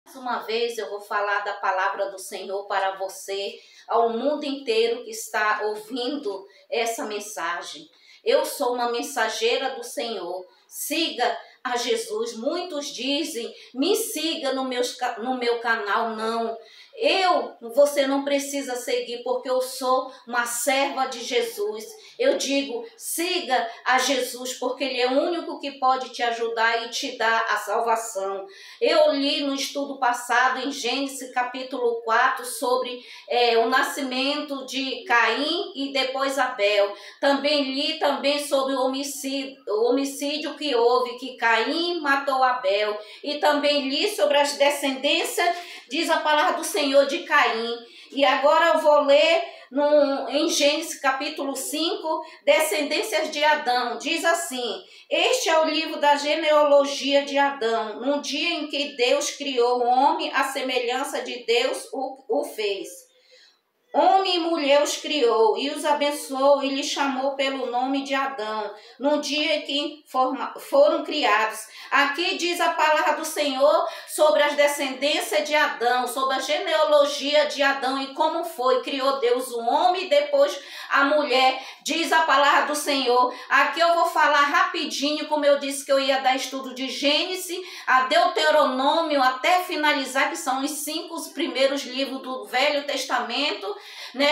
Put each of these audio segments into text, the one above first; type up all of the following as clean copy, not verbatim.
Mais uma vez eu vou falar da palavra do Senhor para você, ao mundo inteiro que está ouvindo essa mensagem. Eu sou uma mensageira do Senhor. Siga a Jesus. Muitos dizem, me siga no meu canal. Não. Você não precisa seguir, porque eu sou uma serva de Jesus. Eu digo, siga a Jesus, porque Ele é o único que pode te ajudar e te dar a salvação. Eu li no estudo passado, em Gênesis capítulo 4, sobre o nascimento de Caim e depois Abel. Também li sobre o homicídio que houve, que Caim matou Abel. E também li sobre as descendências, diz a palavra do Senhor, de Caim. E agora eu vou ler em Gênesis capítulo 5, descendências de Adão. Diz assim: este é o livro da genealogia de Adão. No dia em que Deus criou o homem, a semelhança de Deus o fez. Homem e mulher os criou e os abençoou e lhes chamou pelo nome de Adão, no dia que foram criados. Aqui diz a palavra do Senhor sobre as descendências de Adão, sobre a genealogia de Adão e como foi. Criou Deus o homem e depois a mulher. Diz a palavra do Senhor. Aqui eu vou falar rapidinho, como eu disse que eu ia dar estudo de Gênesis a Deuteronômio até finalizar, que são os 5 primeiros livros do Velho Testamento,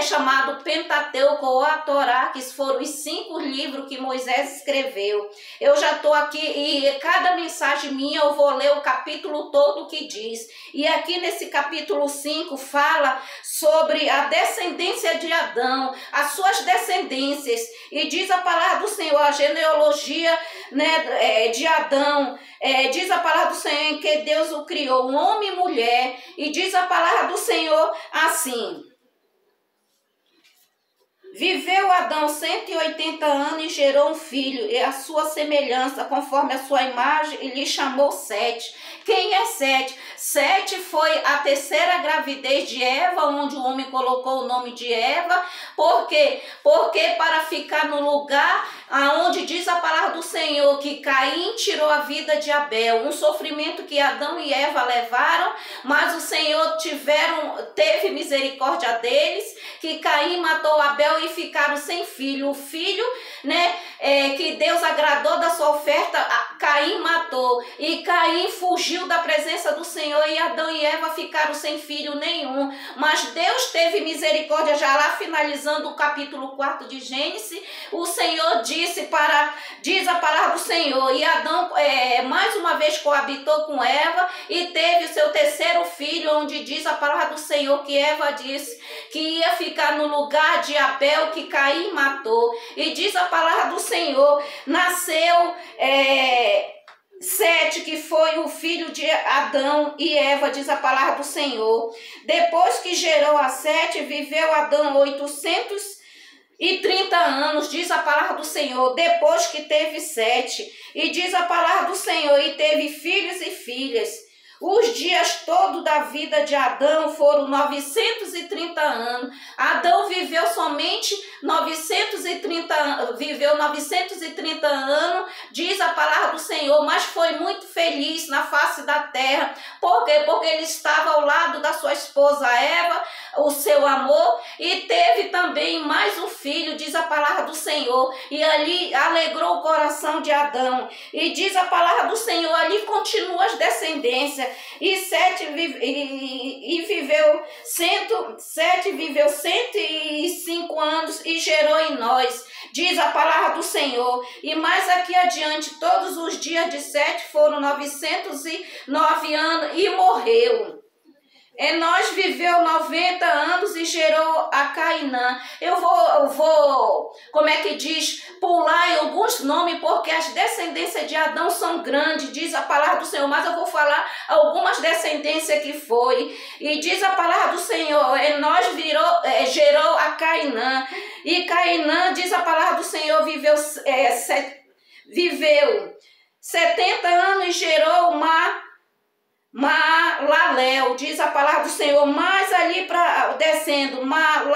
chamado Pentateuco ou a Torá, que foram os 5 livros que Moisés escreveu. Eu já estou aqui e cada mensagem minha eu vou ler o capítulo todo que diz. E aqui nesse capítulo 5 fala sobre a descendência de Adão, as suas descendências. E diz a palavra do Senhor, a genealogia de Adão. Diz a palavra do Senhor em que Deus o criou, homem e mulher. E diz a palavra do Senhor assim: viveu Adão 180 anos e gerou um filho, e a sua semelhança, conforme a sua imagem, e lhe chamou Sete. Quem é Sete? Sete foi a terceira gravidez de Eva, onde o homem colocou o nome de Eva. Por quê? Porque para ficar no lugar aonde diz a palavra do Senhor que Caim tirou a vida de Abel, um sofrimento que Adão e Eva levaram, mas o Senhor teve misericórdia deles, que Caim matou Abel e ficaram sem filho. O filho, que Deus agradou da sua oferta, Caim matou. E Caim fugiu da presença do Senhor e Adão e Eva ficaram sem filho nenhum. Mas Deus teve misericórdia, já lá finalizando o capítulo 4 de Gênesis, o Senhor diz a palavra do Senhor, e Adão mais uma vez coabitou com Eva e teve o seu terceiro filho, onde diz a palavra do Senhor que Eva disse que ia ficar no lugar de Abel, que Caim matou. E diz a palavra do Senhor, nasceu Sete, que foi o filho de Adão e Eva, diz a palavra do Senhor. Depois que gerou a Sete, viveu Adão 830 anos, diz a palavra do Senhor, depois que teve Sete. E diz a palavra do Senhor, e teve filhos e filhas. Os dias todos da vida de Adão foram 930 anos. Adão viveu somente 930 anos, diz a palavra do Senhor, mas foi muito feliz na face da terra. Por quê? Porque ele estava ao lado da sua esposa Eva, o seu amor, e teve também mais um filho, diz a palavra do Senhor, e ali alegrou o coração de Adão. E diz a palavra do Senhor, ali continua as descendências. E Sete viveu 105 anos e gerou em nós, diz a palavra do Senhor. E mais aqui adiante, todos os dias de Sete foram 909 anos e morreu. Enós viveu 90 anos e gerou a Cainã. Eu vou, pular em alguns nomes, porque as descendências de Adão são grandes, diz a palavra do Senhor, mas eu vou falar algumas descendências que foi. E diz a palavra do Senhor, Enós gerou a Cainã. E Cainã, diz a palavra do Senhor, viveu 70 anos e gerou Maalalel, diz a palavra do Senhor, mais ali descendo, Maalalel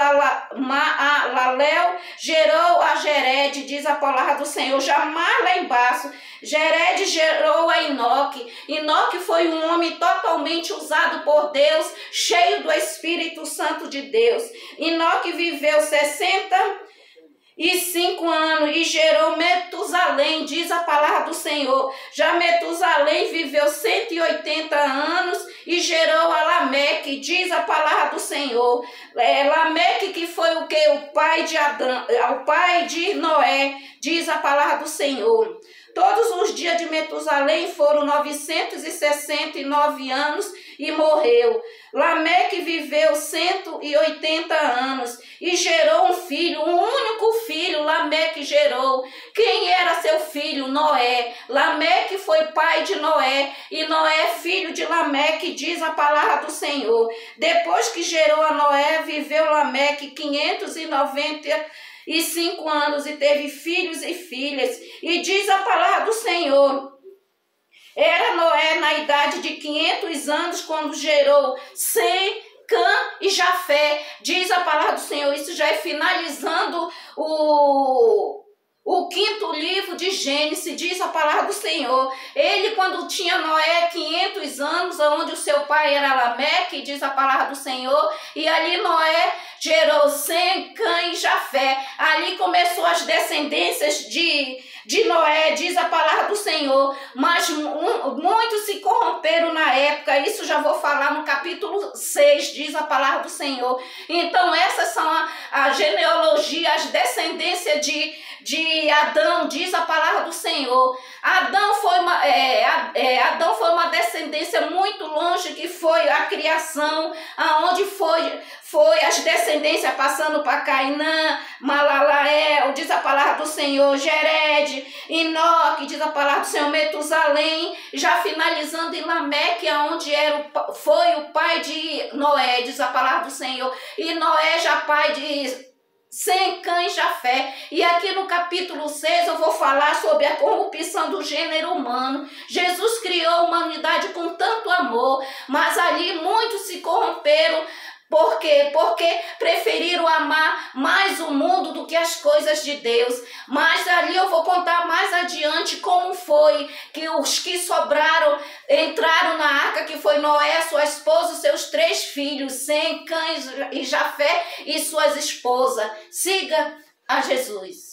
gerou a Jered, diz a palavra do Senhor, já mais lá embaixo, Jered gerou a Enoque. Enoque foi um homem totalmente usado por Deus, cheio do Espírito Santo de Deus. Enoque viveu 65 anos e gerou Metusalém, diz a palavra do Senhor. Já Metusalém viveu 180 anos e gerou a Lameque, diz a palavra do Senhor. Lameque que foi o que? O pai de Adão, o pai de Noé, diz a palavra do Senhor. Todos os dias de Metusalém foram 969 anos e morreu. Lameque viveu 180 anos e gerou um filho, um único filho Lameque gerou. Quem era seu filho? Noé. Lameque foi pai de Noé e Noé filho de Lameque, diz a palavra do Senhor. Depois que gerou a Noé, viveu Lameque 595 anos e teve filhos e filhas. E diz a palavra do Senhor, era Noé na idade de 500 anos quando gerou Sem, Cã e Jafé. Diz a palavra do Senhor, isso já é finalizando o quinto livro de Gênesis, diz a palavra do Senhor. Ele, quando tinha Noé 500 anos, onde o seu pai era Lameque, diz a palavra do Senhor, e ali Noé gerou Sem, Cã e Jafé. Ali começou as descendências de Noé, diz a palavra do Senhor, mas muitos se corromperam na época, isso já vou falar no capítulo 6, diz a palavra do Senhor. Então essas são a genealogia, as descendências de Adão, diz a palavra do Senhor. Adão foi uma descendência muito longe, que foi a criação, aonde foi as descendências passando para Cainã, Malalael, diz a palavra do Senhor, Jered, Enoque, diz a palavra do Senhor, Metusalém, já finalizando em Lameque, aonde foi o pai de Noé, diz a palavra do Senhor, e Noé já pai de Sem, Cã e Jafé. E aqui no capítulo 6 eu vou falar sobre a corrupção do gênero humano. Jesus criou a humanidade com tanto amor, mas ali muitos se corromperam. Por quê? Porque preferiram amar mais o mundo do que as coisas de Deus. Mas ali eu vou contar mais adiante como foi que os que sobraram entraram na arca, que foi Noé, sua esposa, seus 3 filhos, Sem, Cã e Jafé e suas esposas. Siga a Jesus.